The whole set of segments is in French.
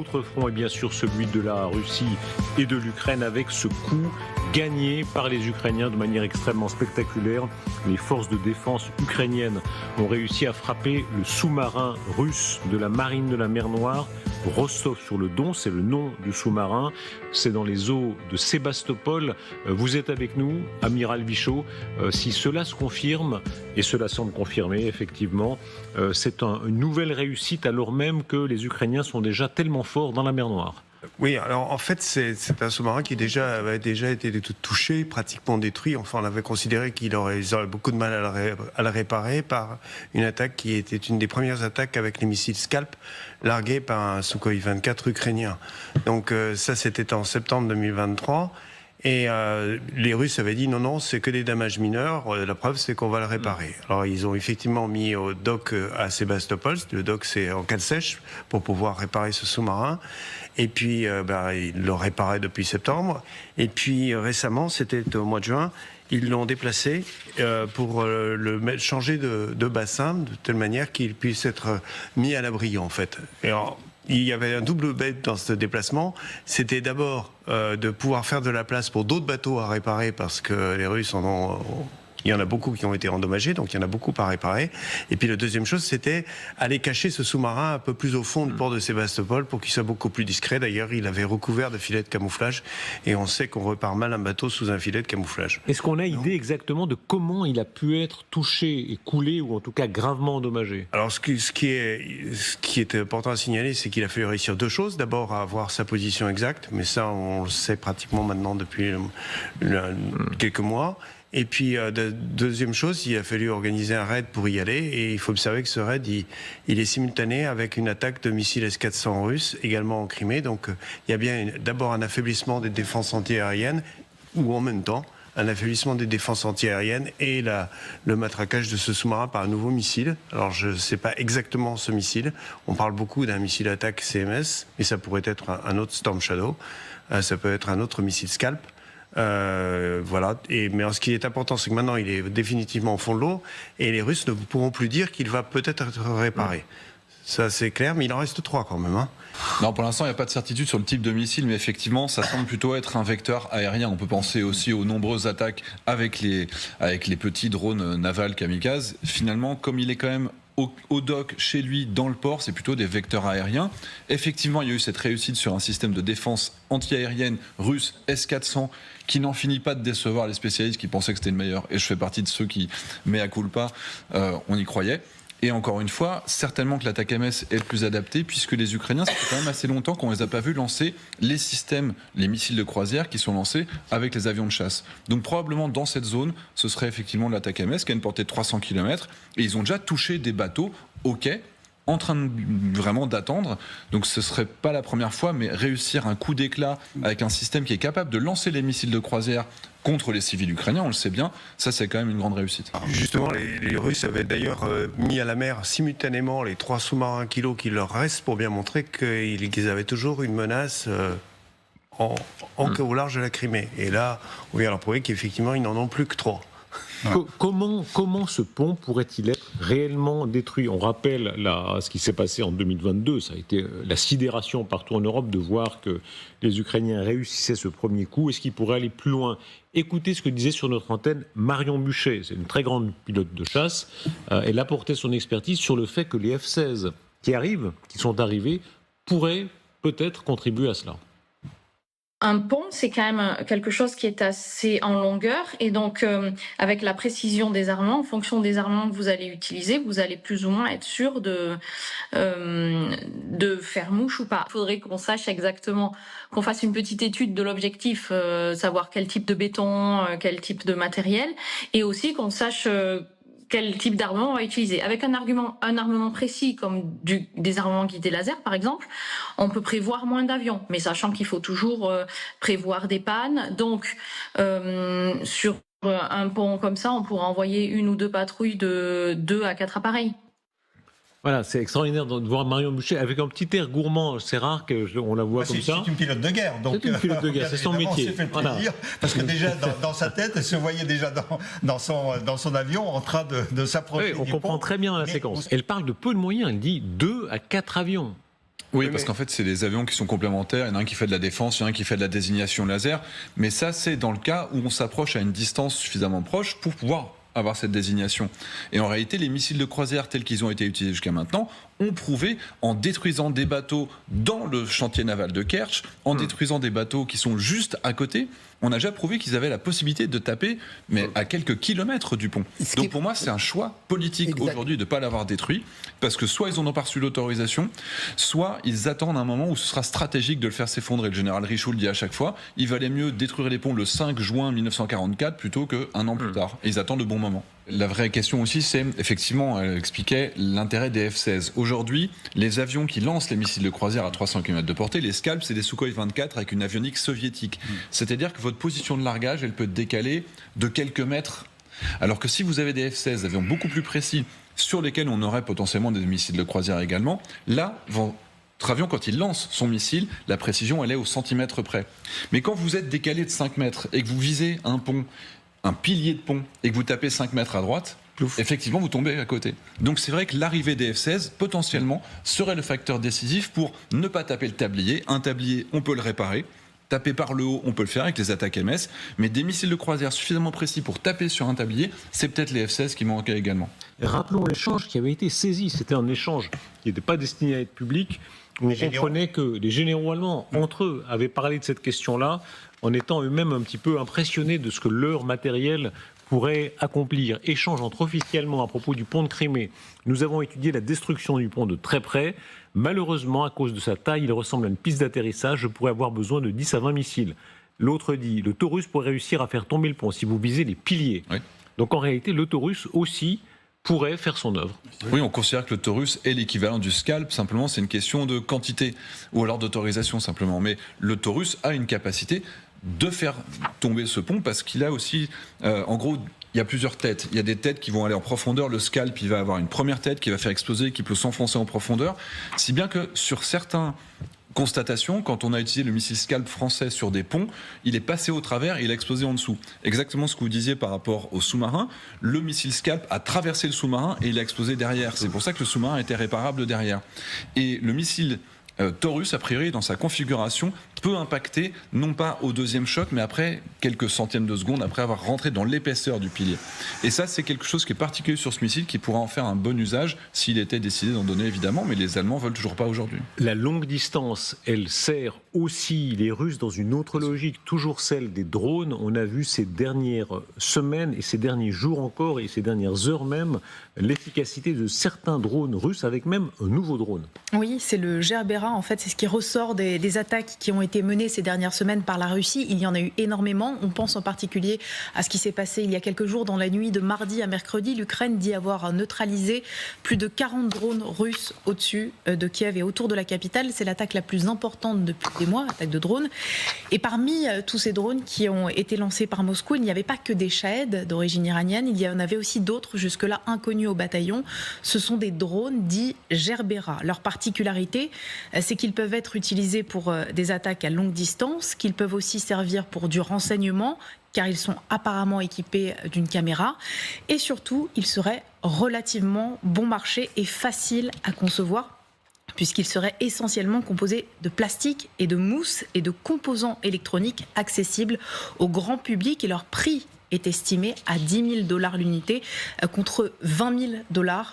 L'autre front est bien sûr celui de la Russie et de l'Ukraine avec ce coup gagné par les Ukrainiens de manière extrêmement spectaculaire. Les forces de défense ukrainiennes ont réussi à frapper le sous-marin russe de la marine de la mer Noire, Rostov-sur-le-Don, c'est le nom du sous-marin. C'est dans les eaux de Sébastopol. Vous êtes avec nous, amiral Vichot. Si cela se confirme, et cela semble confirmé effectivement, c'est une nouvelle réussite alors même que les Ukrainiens sont déjà tellement forts dans la mer Noire. Oui, alors en fait, c'est un sous-marin qui avait déjà été touché, pratiquement détruit. Enfin, on avait considéré qu'ils auraient beaucoup de mal à le réparer par une attaque qui était une des premières attaques avec les missiles Scalp, largués par un Sukhoi 24 ukrainien. Donc ça, c'était en septembre 2023. Et les Russes avaient dit non, c'est que des dommages mineurs, la preuve c'est qu'on va le réparer. Alors ils ont effectivement mis au dock à Sébastopol, le dock c'est en cale sèche, pour pouvoir réparer ce sous-marin. Et puis ils l'ont réparé depuis septembre. Et puis récemment, c'était au mois de juin, ils l'ont déplacé pour changer de bassin, de telle manière qu'il puisse être mis à l'abri en fait. Et alors, il y avait un double but dans ce déplacement. C'était d'abord de pouvoir faire de la place pour d'autres bateaux à réparer, parce que les Russes il y en a beaucoup qui ont été endommagés, donc il y en a beaucoup à réparer. Et puis la deuxième chose, c'était aller cacher ce sous-marin un peu plus au fond du port de Sébastopol pour qu'il soit beaucoup plus discret. D'ailleurs, il avait recouvert de filets de camouflage, et on sait qu'on repart mal un bateau sous un filet de camouflage. Est-ce qu'on a idée exactement de comment il a pu être touché et coulé, ou en tout cas gravement endommagé? Alors ce qui est important à signaler, c'est qu'il a fallu réussir deux choses. D'abord, à avoir sa position exacte, mais ça on le sait pratiquement maintenant depuis quelques mois. Et puis, deuxième chose, il a fallu organiser un raid pour y aller. Et il faut observer que ce raid, il est simultané avec une attaque de missiles S-400 russes, également en Crimée. Donc, il y a bien d'abord un affaiblissement des défenses antiaériennes, ou en même temps, un affaiblissement des défenses antiaériennes et le matraquage de ce sous-marin par un nouveau missile. Alors, je ne sais pas exactement ce missile. On parle beaucoup d'un missile attaque CMS, mais ça pourrait être un autre Storm Shadow. Ça peut être un autre missile Scalp. Voilà. Mais ce qui est important, c'est que maintenant il est définitivement au fond de l'eau, et les Russes ne pourront plus dire qu'il va peut-être être réparé. Ça c'est clair, mais il en reste 3 quand même. Non, pour l'instant, il n'y a pas de certitude sur le type de missile, mais effectivement, ça semble plutôt être un vecteur aérien. On peut penser aussi aux nombreuses attaques avec les petits drones navals kamikazes. Finalement, comme il est quand même au dock, chez lui, dans le port, c'est plutôt des vecteurs aériens. Effectivement, il y a eu cette réussite sur un système de défense anti-aérienne russe S-400 qui n'en finit pas de décevoir les spécialistes qui pensaient que c'était le meilleur. Et je fais partie de ceux qui, mea culpa, on y croyait. Et encore une fois, certainement que l'attaque MS est le plus adapté, puisque les Ukrainiens, ça fait quand même assez longtemps qu'on ne les a pas vus lancer les systèmes, les missiles de croisière qui sont lancés avec les avions de chasse. Donc probablement dans cette zone, ce serait effectivement l'attaque MS qui a une portée de 300 km, et ils ont déjà touché des bateaux au quai, en train de vraiment d'attendre. Donc ce serait pas la première fois, mais réussir un coup d'éclat avec un système qui est capable de lancer les missiles de croisière contre les civils ukrainiens, on le sait bien, ça c'est quand même une grande réussite. Justement, les Russes avaient d'ailleurs mis à la mer simultanément les 3 sous-marins kilos qui leur restent, pour bien montrer qu'ils avaient toujours une menace au large de la Crimée. Et là, on vient leur prouver qu'effectivement, ils n'en ont plus que 3. Comment ce pont pourrait-il être réellement détruit? On rappelle ce qui s'est passé en 2022, ça a été la sidération partout en Europe de voir que les Ukrainiens réussissaient ce premier coup. Est-ce qu'ils pourraient aller plus loin? Écoutez ce que disait sur notre antenne Marion Buchet, c'est une très grande pilote de chasse. Elle apportait son expertise sur le fait que les F-16 qui sont arrivés, pourraient peut-être contribuer à cela. Un pont, c'est quand même quelque chose qui est assez en longueur, et donc avec la précision des armements, en fonction des armements que vous allez utiliser, vous allez plus ou moins être sûr de faire mouche ou pas. Il faudrait qu'on sache exactement, qu'on fasse une petite étude de l'objectif, savoir quel type de béton, quel type de matériel, et aussi qu'on sache quel type d'armement on va utiliser. Avec un armement précis, comme des armements guidés laser, par exemple, on peut prévoir moins d'avions, mais sachant qu'il faut toujours prévoir des pannes. Donc, sur un pont comme ça, on pourra envoyer 1 ou 2 patrouilles de 2 à 4 appareils. Voilà, c'est extraordinaire de voir Marion Buchet avec un petit air gourmand. C'est rare qu'on la voit comme ça. C'est une pilote de guerre. C'est une pilote de guerre, c'est son métier. On s'est fait plaisir, parce que déjà, dans sa tête, elle se voyait déjà dans son avion en train de s'approcher. Oui, on comprend très bien la séquence. Elle parle de peu de moyens, elle dit 2 à 4 avions. Oui, parce qu'en fait, c'est des avions qui sont complémentaires. Il y en a un qui fait de la défense, il y en a un qui fait de la désignation laser. Mais ça, c'est dans le cas où on s'approche à une distance suffisamment proche pour pouvoir avoir cette désignation. Et en réalité, les missiles de croisière tels qu'ils ont été utilisés jusqu'à maintenant ont prouvé, en détruisant des bateaux dans le chantier naval de Kerch, en détruisant des bateaux qui sont juste à côté, on a déjà prouvé qu'ils avaient la possibilité de taper, mais à quelques kilomètres du pont. Donc pour moi, c'est un choix politique aujourd'hui de ne pas l'avoir détruit, parce que soit ils n'en ont pas reçu l'autorisation, soit ils attendent un moment où ce sera stratégique de le faire s'effondrer. Le général Richoult le dit à chaque fois, il valait mieux détruire les ponts le 5 juin 1944 plutôt qu'un an plus tard. Et ils attendent le bon moment. La vraie question aussi, c'est, effectivement, elle expliquait l'intérêt des F-16. Aujourd'hui, les avions qui lancent les missiles de croisière à 300 km de portée, les Scalp, c'est des Sukhoi 24 avec une avionique soviétique. C'est-à-dire que votre position de largage, elle peut décaler de quelques mètres. Alors que si vous avez des F-16, avions beaucoup plus précis, sur lesquels on aurait potentiellement des missiles de croisière également, là, votre avion, quand il lance son missile, la précision, elle est au centimètre près. Mais quand vous êtes décalé de 5 mètres et que vous visez un pont, un pilier de pont, et que vous tapez 5 mètres à droite, effectivement, vous tombez à côté. Donc c'est vrai que l'arrivée des F-16, potentiellement, serait le facteur décisif pour ne pas taper le tablier. Un tablier, on peut le réparer. Taper par le haut, on peut le faire avec les attaques MS. Mais des missiles de croisière suffisamment précis pour taper sur un tablier, c'est peut-être les F-16 qui manquaient également. Rappelons l'échange qui avait été saisi. C'était un échange qui n'était pas destiné à être public. On comprenait que les généraux allemands, entre eux, avaient parlé de cette question-là en étant eux-mêmes un petit peu impressionnés de ce que leur matériel pourrait accomplir. Échange entre officiellement à propos du pont de Crimée. Nous avons étudié la destruction du pont de très près. Malheureusement, à cause de sa taille, il ressemble à une piste d'atterrissage. Je pourrais avoir besoin de 10 à 20 missiles. L'autre dit, le Taurus pourrait réussir à faire tomber le pont si vous visez les piliers. Oui. Donc en réalité, le Taurus aussi pourrait faire son œuvre. Oui, on considère que le Taurus est l'équivalent du Scalp, simplement c'est une question de quantité, ou alors d'autorisation simplement. Mais le Taurus a une capacité de faire tomber ce pont, parce qu'il a aussi, en gros, il y a plusieurs têtes. Il y a des têtes qui vont aller en profondeur. Le Scalp, il va avoir une première tête qui va faire exploser, qui peut s'enfoncer en profondeur. Si bien que sur certains constatation, quand on a utilisé le missile Scalp français sur des ponts, il est passé au travers et il a explosé en dessous. Exactement ce que vous disiez par rapport au sous-marin. Le missile Scalp a traversé le sous-marin et il a explosé derrière. C'est pour ça que le sous-marin était réparable derrière. Et le missile Taurus, a priori, dans sa configuration, peut impacter, non pas au deuxième choc, mais après quelques centièmes de seconde, après avoir rentré dans l'épaisseur du pilier. Et ça, c'est quelque chose qui est particulier sur ce missile, qui pourra en faire un bon usage s'il était décidé d'en donner, évidemment, mais les Allemands ne veulent toujours pas aujourd'hui. La longue distance, elle sert aussi les Russes dans une autre logique, toujours celle des drones. On a vu ces dernières semaines et ces derniers jours encore et ces dernières heures même l'efficacité de certains drones russes avec même un nouveau drone. Oui, c'est le Gerbera, en fait, c'est ce qui ressort des attaques qui ont été menées ces dernières semaines par la Russie. Il y en a eu énormément. On pense en particulier à ce qui s'est passé il y a quelques jours dans la nuit de mardi à mercredi. L'Ukraine dit avoir neutralisé plus de 40 drones russes au-dessus de Kiev et autour de la capitale. C'est l'attaque la plus importante depuis des mois, attaque de drones. Et parmi tous ces drones qui ont été lancés par Moscou, il n'y avait pas que des Shahed d'origine iranienne. Il y en avait aussi d'autres, jusque-là inconnus au bataillon. Ce sont des drones dits Gerbera. Leur particularité, c'est qu'ils peuvent être utilisés pour des attaques à longue distance, qu'ils peuvent aussi servir pour du renseignement, car ils sont apparemment équipés d'une caméra. Et surtout, ils seraient relativement bon marché et faciles à concevoir, puisqu'ils seraient essentiellement composés de plastique et de mousse et de composants électroniques accessibles au grand public, et leur prix est estimé à $10 000 l'unité, contre $20 000,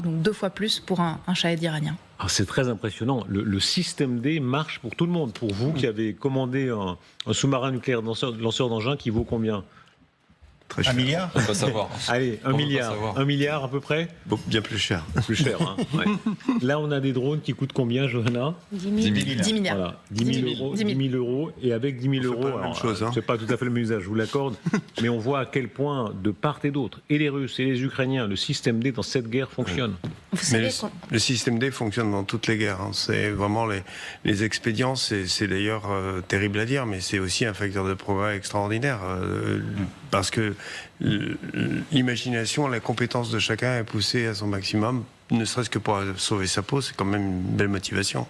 donc 2 fois plus pour un Shahed iranien. Ah, c'est très impressionnant. Le système D marche pour tout le monde. Pour vous qui avez commandé un sous-marin nucléaire lanceur d'engins qui vaut combien ? Très cher. 1 milliard ? On va savoir. Allez, 1 milliard. 1 milliard à peu près ? Bien plus cher. Plus cher, hein, ouais. Là, on a des drones qui coûtent combien, Johanna ? 10 milliards. Voilà, 10 000 euros. Et avec 10 000 euros, c'est pas tout à fait le même usage, je vous l'accorde, mais on voit à quel point, de part et d'autre, et les Russes et les Ukrainiens, le système D dans cette guerre fonctionne. Mais le système D fonctionne dans toutes les guerres. Hein. C'est vraiment les expédients, c'est d'ailleurs terrible à dire, mais c'est aussi un facteur de progrès extraordinaire. Parce que l'imagination, la compétence de chacun est poussée à son maximum, ne serait-ce que pour sauver sa peau, c'est quand même une belle motivation.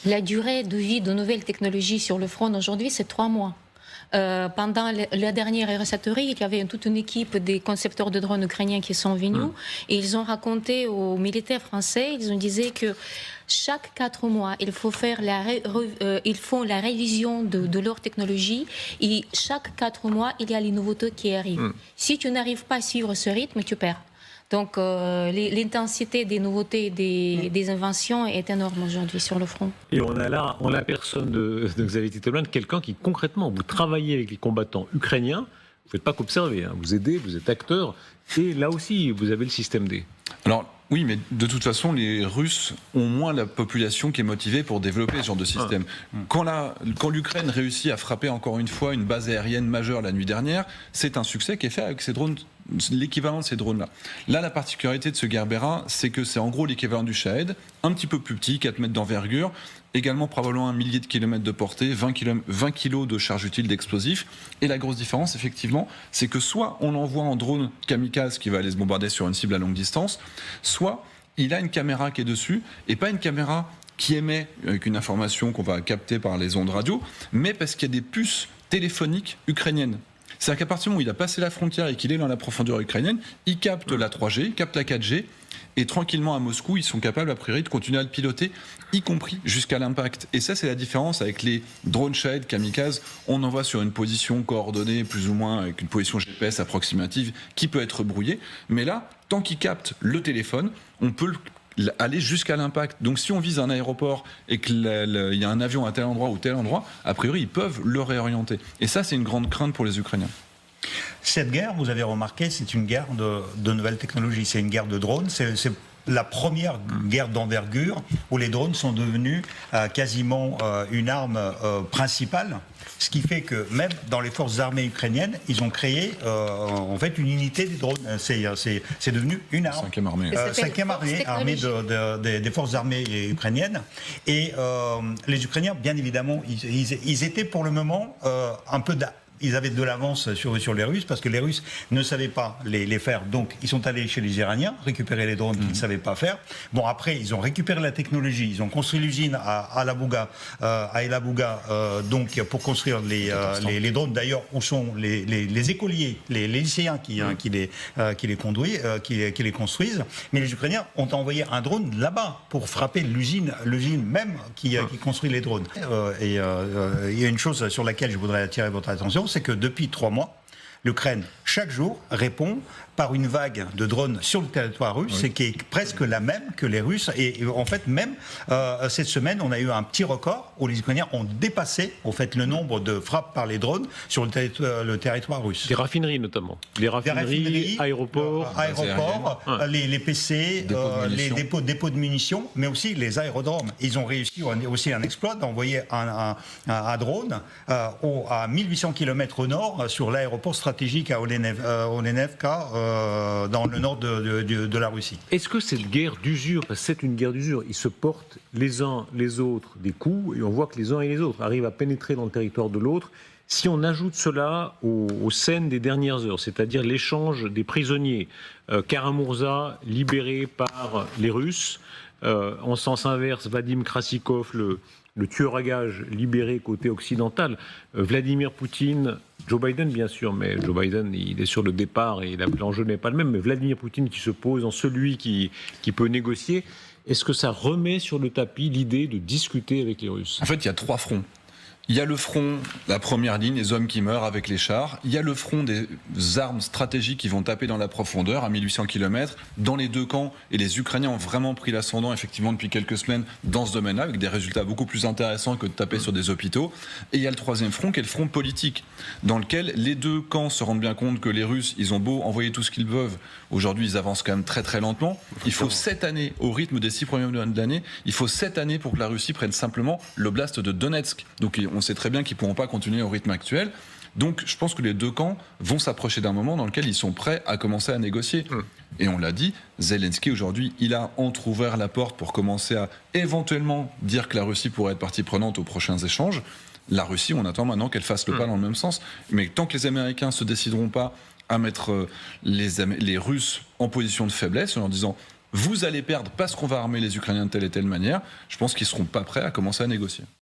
La durée de vie de nouvelles technologies sur le front aujourd'hui, c'est 3 mois. pendant la dernière RSAterie, il y avait toute une équipe des concepteurs de drones ukrainiens qui sont venus et ils ont raconté aux militaires français, ils ont dit que chaque 4 mois, il faut faire ils font la révision de leur technologie et chaque 4 mois, il y a les nouveautés qui arrivent. Si tu n'arrives pas à suivre ce rythme, tu perds. Donc l'intensité des nouveautés, des inventions est énorme aujourd'hui sur le front. Et on a la personne de Xavier Tettelmann, quelqu'un qui concrètement, vous travaillez avec les combattants ukrainiens, vous ne faites pas qu'observer, hein, vous aidez, vous êtes acteur, et là aussi vous avez le système D. Alors oui, mais de toute façon, les Russes ont moins la population qui est motivée pour développer ce genre de système. Quand l'Ukraine réussit à frapper encore une fois une base aérienne majeure la nuit dernière, c'est un succès qui est fait avec ces drones, l'équivalent de ces drones-là. Là, la particularité de ce Gerbera, c'est que c'est en gros l'équivalent du Shahed, un petit peu plus petit, 4 mètres d'envergure, également probablement 1 millier de kilomètres de portée, 20 kilos de charge utile d'explosifs. Et la grosse différence, effectivement, c'est que soit on l'envoie en drone kamikaze qui va aller se bombarder sur une cible à longue distance, soit il a une caméra qui est dessus, et pas une caméra qui émet avec une information qu'on va capter par les ondes radio, mais parce qu'il y a des puces téléphoniques ukrainiennes. C'est-à-dire qu'à partir du moment où il a passé la frontière et qu'il est dans la profondeur ukrainienne, il capte la 3G, il capte la 4G, et tranquillement à Moscou, ils sont capables a priori de continuer à le piloter, y compris jusqu'à l'impact. Et ça, c'est la différence avec les drones Shahed kamikaze. On envoie sur une position coordonnée, plus ou moins avec une position GPS approximative, qui peut être brouillée. Mais là, tant qu'il capte le téléphone, on peut aller jusqu'à l'impact. Donc si on vise un aéroport et qu'il y a un avion à tel endroit ou tel endroit, a priori, ils peuvent le réorienter. Et ça, c'est une grande crainte pour les Ukrainiens. Cette guerre, vous avez remarqué, c'est une guerre de nouvelles technologies. C'est une guerre de drones. C'est la première guerre d'envergure où les drones sont devenus quasiment une arme principale. Ce qui fait que même dans les forces armées ukrainiennes, ils ont créé en fait une unité des drones. C'est devenu une arme. Cinquième armée. Cinquième armée des forces armées ukrainiennes. Et les Ukrainiens, bien évidemment, ils étaient pour le moment un peu ils avaient de l'avance sur les Russes parce que les Russes ne savaient pas les faire. Donc, ils sont allés chez les Iraniens récupérer les drones qu'ils ne savaient pas faire. Bon, après, ils ont récupéré la technologie. Ils ont construit l'usine à El Abouga, donc pour construire les drones. D'ailleurs, où sont les écoliers, les lycéens qui les construisent. Mais les Ukrainiens ont envoyé un drone là-bas pour frapper l'usine même qui construit les drones. Et il y a une chose sur laquelle je voudrais attirer votre attention, c'est que depuis 3 mois, l'Ukraine, chaque jour, répond par une vague de drones sur le territoire russe, et qui est presque la même que les Russes. Et en fait, même cette semaine, on a eu un petit record où les Ukrainiens ont dépassé en fait, le nombre de frappes par les drones sur le territoire russe. Des raffineries notamment. Des raffineries, aéroports, les PC, les dépôts de munitions, mais aussi les aérodromes. Ils ont réussi aussi un exploit d'envoyer un drone à 1800 km au nord sur l'aéroport stratégique à Olenevka, dans le nord de la Russie. Est-ce que cette guerre d'usure, parce que c'est une guerre d'usure, ils se portent les uns les autres des coups, et on voit que les uns et les autres arrivent à pénétrer dans le territoire de l'autre. Si on ajoute cela aux scènes des dernières heures, c'est-à-dire l'échange des prisonniers, Karamurza libéré par les Russes, en sens inverse, Vadim Krasikov, le tueur à gages libéré côté occidental, Vladimir Poutine, Joe Biden bien sûr, mais Joe Biden il est sur le départ et l'enjeu n'est pas le même, mais Vladimir Poutine qui se pose en celui qui peut négocier, est-ce que ça remet sur le tapis l'idée de discuter avec les Russes ? En fait, il y a 3 fronts. Il y a le front, la première ligne, les hommes qui meurent avec les chars. Il y a le front des armes stratégiques qui vont taper dans la profondeur, à 1800 km, dans les 2 camps. Et les Ukrainiens ont vraiment pris l'ascendant, effectivement, depuis quelques semaines dans ce domaine-là, avec des résultats beaucoup plus intéressants que de taper sur des hôpitaux. Et il y a le 3e front, qui est le front politique, dans lequel les 2 camps se rendent bien compte que les Russes, ils ont beau envoyer tout ce qu'ils peuvent. Aujourd'hui, ils avancent quand même très très lentement. Il faut 7 années, au rythme des 6 premiers mois de l'année, il faut 7 années pour que la Russie prenne simplement l'oblast de Donetsk. Donc on sait très bien qu'ils ne pourront pas continuer au rythme actuel. Donc je pense que les 2 camps vont s'approcher d'un moment dans lequel ils sont prêts à commencer à négocier. Et on l'a dit, Zelensky aujourd'hui, il a entrouvert la porte pour commencer à éventuellement dire que la Russie pourrait être partie prenante aux prochains échanges. La Russie, on attend maintenant qu'elle fasse le pas dans le même sens. Mais tant que les Américains ne se décideront pas à mettre les Russes en position de faiblesse en leur disant « vous allez perdre parce qu'on va armer les Ukrainiens de telle et telle manière », je pense qu'ils ne seront pas prêts à commencer à négocier.